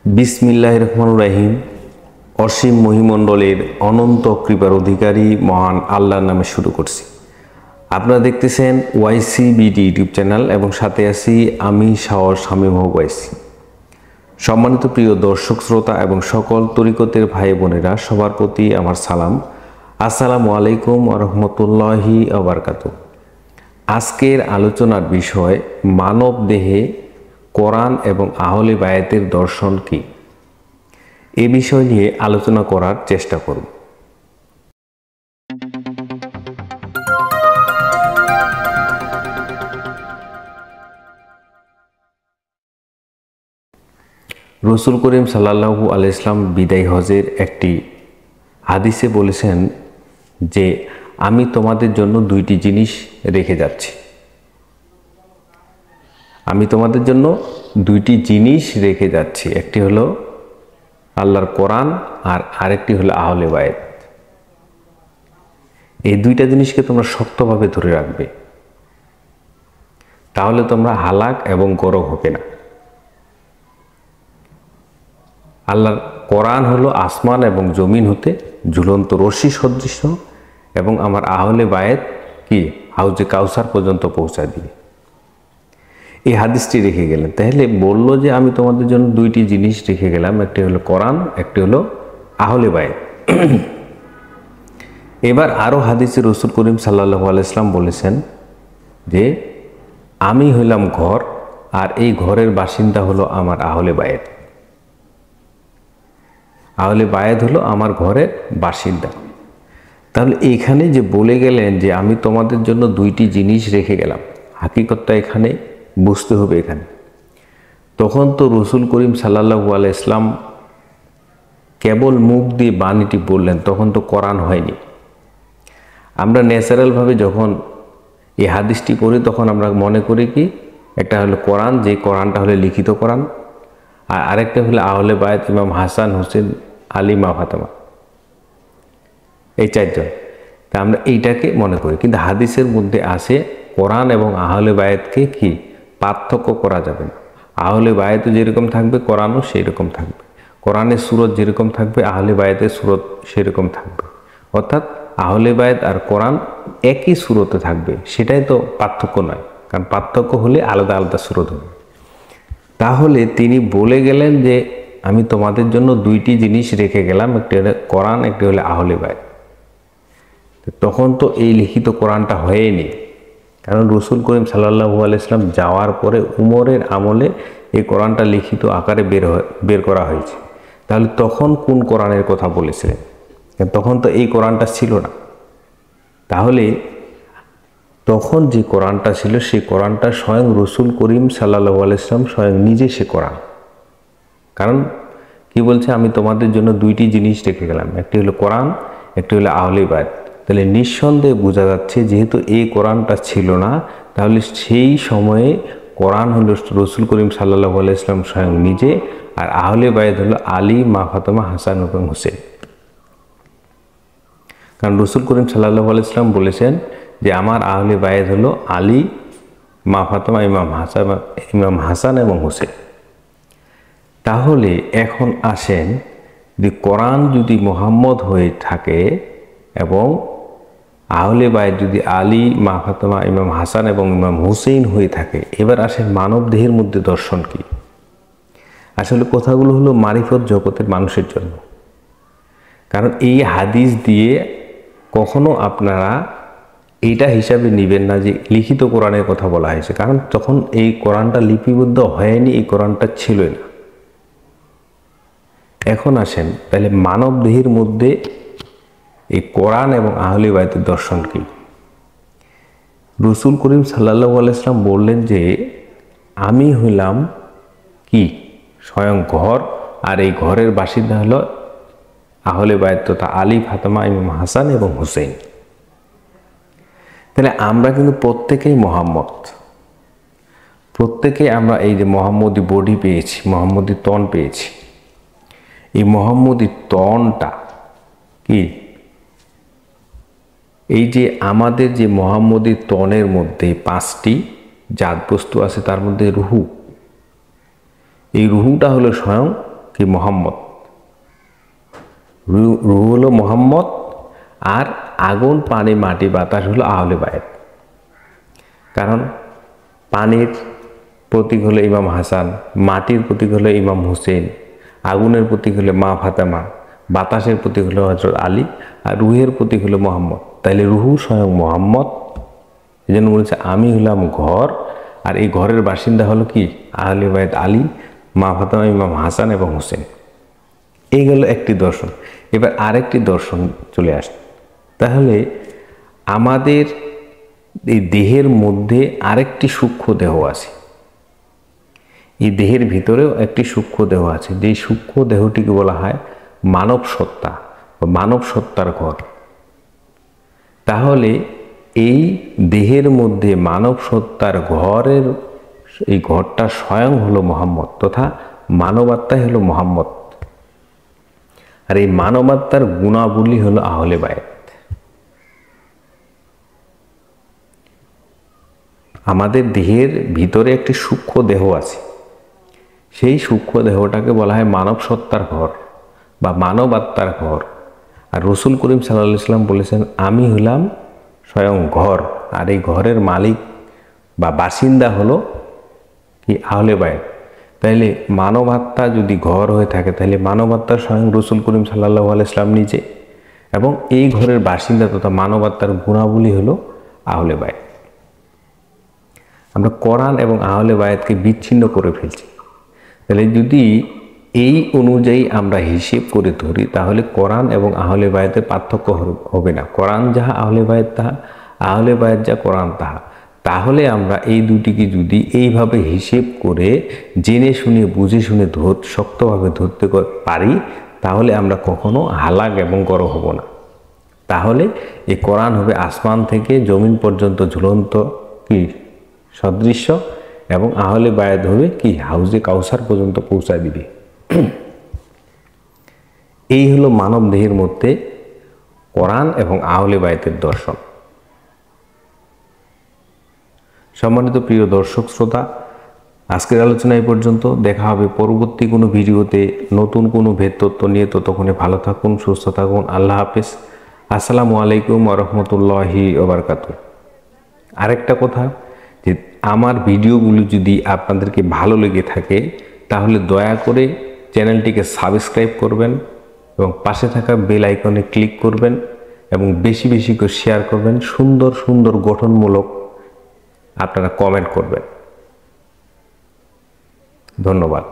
বিসমিল্লাহির রহমানির রহিম। অসীম মহিমণ্ডলের অনন্ত কৃপার অধিকারী মহান আল্লাহর নামে শুরু করছি। আপনারা দেখতেছেন ওয়াইসিবিডি ইউটিউব চ্যানেল এবং সাথে আছি আমি শাওর শামীম ওয়াইসি। সম্মানিত প্রিয় দর্শক শ্রোতা এবং সকল তরিকতের ভাই বোনেরা, সবার প্রতি আমার সালাম। আসসালামু আলাইকুম ওয়া রাহমাতুল্লাহি ওয়া বারাকাতুহু। আজকের আলোচনার বিষয় মানব দেহে কোরআন এবং আহলে বায়াতের দর্শন কি, এ বিষয় নিয়ে আলোচনা করার চেষ্টা করব। রসুল করিম সাল্লাল্লাহু আলাইহি ওয়াসাল্লাম বিদায় হজের একটি হাদিসে বলেছেন যে আমি তোমাদের জন্য দুইটি জিনিস রেখে যাচ্ছি। আমি তোমাদের জন্য দুইটি জিনিস রেখে যাচ্ছি, একটি হলো আল্লাহর কোরআন আর আরেকটি হলো আহলে বায়াত। এই দুইটা জিনিসকে তোমরা শক্তভাবে ধরে রাখবে, তাহলে তোমরা হালাক এবং গরক হবে না। আল্লাহর কোরআন হলো আসমান এবং জমিন হতে ঝুলন্ত রশি সদৃশ, এবং আমার আহলে বায়াত কি হাউজে কাউসার পর্যন্ত পৌঁছা দিবে। এই হাদিসটি রেখে গেলেন। তাহলে বলল যে আমি তোমাদের জন্য দুইটি জিনিস রেখে গেলাম, একটি হলো কোরআন, একটি হলো আহলে বায়াত। এবার আরও হাদিসে রসুল করিম সাল্লাল্লাহু আলাইহি ওয়াসাল্লাম বলেছেন যে আমি হইলাম ঘর, আর এই ঘরের বাসিন্দা হলো আমার আহলে বায়াত। আহলে বায়াত হলো আমার ঘরের বাসিন্দা। তাহলে এইখানে যে বলে গেলেন যে আমি তোমাদের জন্য দুইটি জিনিস রেখে গেলাম, হাকিকতটা এখানে বুঝতে হবে। এখানে তখন তো রসুল করিম সাল্লাল্লাহু আলাইহি ওয়াসাল্লাম কেবল মুখ দিয়ে বাণীটি বললেন, তখন তো কোরআন হয়নি। আমরা ন্যাচারালভাবে যখন এই হাদিসটি পড়ি তখন আমরা মনে করি কি একটা হলো কোরআন, যে কোরআনটা হলো লিখিত কোরআন, আর আরেকটা হলো আহলে বায়াত, ইমাম হাসান, হোসেন, আলী, মা ফাতেমা, এই চারজন। তা আমরা এইটাকে মনে করি, কিন্তু হাদিসের মধ্যে আসে কোরআন এবং আহলে বায়াতকে কি পার্থক্য করা যাবে না। আহলে বায়াতও যেরকম থাকবে কোরআনও সেই রকম থাকবে, কোরআনের সুরত যেরকম থাকবে আহলে বায়াতের সুরত সেরকম থাকবে। অর্থাৎ আহলে বায়াত আর কোরআন একই সুরতে থাকবে, সেটাই তো পার্থক্য নয়। কারণ পার্থক্য হলে আলাদা আলাদা সুরত হবে। তাহলে তিনি বলে গেলেন যে আমি তোমাদের জন্য দুইটি জিনিস রেখে গেলাম, একটি হলো কোরআন, একটি হলো আহলে বায়াত। তখন তো এই লিখিত কোরআনটা হয়নি, কারণ রসুল করিম সাল্লাল্লাহু আলাইহি ওয়াসাল্লাম যাওয়ার পরে উমরের আমলে এই কোরআনটা লিখিত আকারে বের করা হয়েছে। তাহলে তখন কোন কোরআনের কথা বলেছিলেন? তখন তো এই কোরআনটা ছিল না। তাহলে তখন যে কোরআনটা ছিল সেই কোরআনটা স্বয়ং রসুল করিম সাল্লাল্লাহু আলাইহি ওয়াসাল্লাম স্বয়ং নিজে সে কোরআন। কারণ কি বলছে, আমি তোমাদের জন্য দুইটি জিনিস রেখে গেলাম, একটি হলো কোরআন, একটি হলো আহলে বায়াত। তাহলে নিঃসন্দেহে বোঝা যাচ্ছে যেহেতু এই কোরআনটা ছিল না, তাহলে সেই সময়ে কোরআন হলো রসুল করিম সাল্লাল্লাহু আলাইহি ওয়াসাল্লাম স্বয়ং নিজে, আর আহলে বায়াত হলো আলী, মা ফাতেমা, হাসান এবং হোসেন। কারণ রসুল করিম সাল্লাল্লাহু আলাইহি ওয়াসাল্লাম বলেছেন যে আমার আহলে বায়াত হলো আলী, মা ফাতেমা, ইমাম হাসান এবং হোসেন। তাহলে এখন আসেন যে কোরআন যদি মুহাম্মদ হয়ে থাকে এবং আহলে বায়াত যদি আলী, মা ফাতেমা, ইমাম হাসান এবং ইমাম হুসেইন হয়ে থাকে, এবার আসেন মানব দেহের মধ্যে দর্শন কি। আসলে কথাগুলো হলো মারিফত জগতের মানুষের জন্য। কারণ এই হাদিস দিয়ে কখনো আপনারা এইটা হিসাবে নেবেন না যে লিখিত কোরআনের কথা বলা হয়েছে, কারণ তখন এই কোরআনটা লিপিবদ্ধ হয়নি, এই কোরআনটা ছিল না। এখন আসেন তাহলে মানব দেহের মধ্যে এই কোরআন এবং আহলে বায়াতের দর্শন কি। রসুল করিম সাল্লাল্লাহু আলাইহি ওয়াসাল্লাম বললেন যে আমি হইলাম কি স্বয়ং ঘর, আর এই ঘরের বাসিন্দা হলো আহলে বায়াত তথা আলী, ফাতেমা, ইমাম হাসান এবং হুসেন। তাহলে আমরা কিন্তু প্রত্যেকেই মোহাম্মদ, প্রত্যেকেই আমরা এই যে মোহাম্মদী বডি পেয়েছি, মোহাম্মদী তন পেয়েছি। এই মোহাম্মদী তনটা কি, এই যে আমাদের যে মোহাম্মদী তনের মধ্যে 5টি জাত বস্তু আছে, তার মধ্যে রুহু, এই রুহুটা হলো স্বয়ং কি মোহাম্মদ, রুহ হলো মোহাম্মদ, আর আগুন পানি মাটি বাতাস হলো আহলে বায়েত। কারণ পানির প্রতীক হলো ইমাম হাসান, মাটির প্রতীক হলো ইমাম হুসেন, আগুনের প্রতীক হলো মা ফাতেমা, বাতাসের প্রতীক হলো হযরত আলী, আর রুহের প্রতীক হলো মোহাম্মদ। তাইলে রুহু স্বয়ং মোহাম্মদ। এই জন্য বলেছে আমি হলাম ঘর, আর এই ঘরের বাসিন্দা হলো কি আহলে বায়েত আলী, মা ফাতেমা, ইমাম হাসান এবং হুসেন। এই গেল একটি দর্শন। এবার আরেকটি দর্শন চলে আসে। তাহলে আমাদের এই দেহের মধ্যে আরেকটি সূক্ষ্ম দেহ আছে, এই দেহের ভিতরেও একটি সূক্ষ্ম দেহ আছে, যেই সূক্ষ্ম দেহটিকে বলা হয় মানব সত্তা বা মানব সত্তার ঘর। তাহলে এই দেহের মধ্যে মানব সত্তার ঘরের এই ঘরটা স্বয়ং হলো মোহাম্মদ, তথা মানবাত্মাই হলো মোহাম্মদ। আর এই মানবাত্মার গুণাবলী হলো আহলে বায়েত। আমাদের দেহের ভিতরে একটি সূক্ষ্ম দেহ আছে, সেই সূক্ষ্ম দেহটাকে বলা হয় মানব সত্তার ঘর বা মানব আত্মার ঘর। আর রসুল করিম সাল্লাল্লাহু আলাইহি ওয়াসাল্লাম বলেছেন আমি হলাম স্বয়ং ঘর, আর এই ঘরের মালিক বা বাসিন্দা হলো কি আহলে বায়েত। তাইলে মানব আত্মা যদি ঘর হয়ে থাকে, তাহলে মানব আত্মার স্বয়ং রসুল করিম সাল্লাল্লাহু আলাইহি ওয়াসাল্লাম নিজে, এবং এই ঘরের বাসিন্দা তথা মানব আত্মার গুণাবলী হলো আহলে বায়েত। আমরা কোরআন এবং আহলে বায়েতকে বিচ্ছিন্ন করে ফেলছি। তাহলে যদি এই অনুযায়ী আমরা হিসেব করে ধরি, তাহলে কোরআন এবং আহলে বায়েতের পার্থক্য হবে না। কোরআন যাহা আহলে বায়েত তাহা, আহলে বায়েত যা কোরআন তাহা। তাহলে আমরা এই দুটিকে যদি এইভাবে হিসেব করে জেনে শুনে বুঝে শুনে শক্তভাবে ধরতে পারি, তাহলে আমরা কখনো হালাক এবং গড় হব না। তাহলে এই কোরআন হবে আসমান থেকে জমিন পর্যন্ত ঝুলন্ত কি সদৃশ্য, এবং আহলে বায়েত হবে কি হাউজে কাউসার পর্যন্ত পৌঁছায় দিবে। এই হলো মানব দেহের মধ্যে কোরআন এবং আহলে বায়েতের দর্শন। সম্মানিত প্রিয় দর্শক শ্রোতা, আজকের আলোচনা এই পর্যন্ত। দেখা হবে পরবর্তী কোনো ভিডিওতে নতুন কোনো ভেদ তত্ত্ব নিয়ে। ততক্ষণে ভালো থাকুন, সুস্থ থাকুন। আল্লাহ হাফেজ। আসসালামু আলাইকুম ওয়া রাহমাতুল্লাহি ওয়া বারাকাতুহু। আরেকটা কথা, যে আমার ভিডিওগুলো যদি আপনাদেরকে ভালো লেগে থাকে, তাহলে দয়া করে চ্যানেলটিকে সাবস্ক্রাইব করবেন এবং পাশে থাকা বেল আইকনে ক্লিক করবেন এবং বেশি বেশি করে শেয়ার করবেন। সুন্দর সুন্দর গঠনমূলক আপনারা কমেন্ট করবেন। ধন্যবাদ।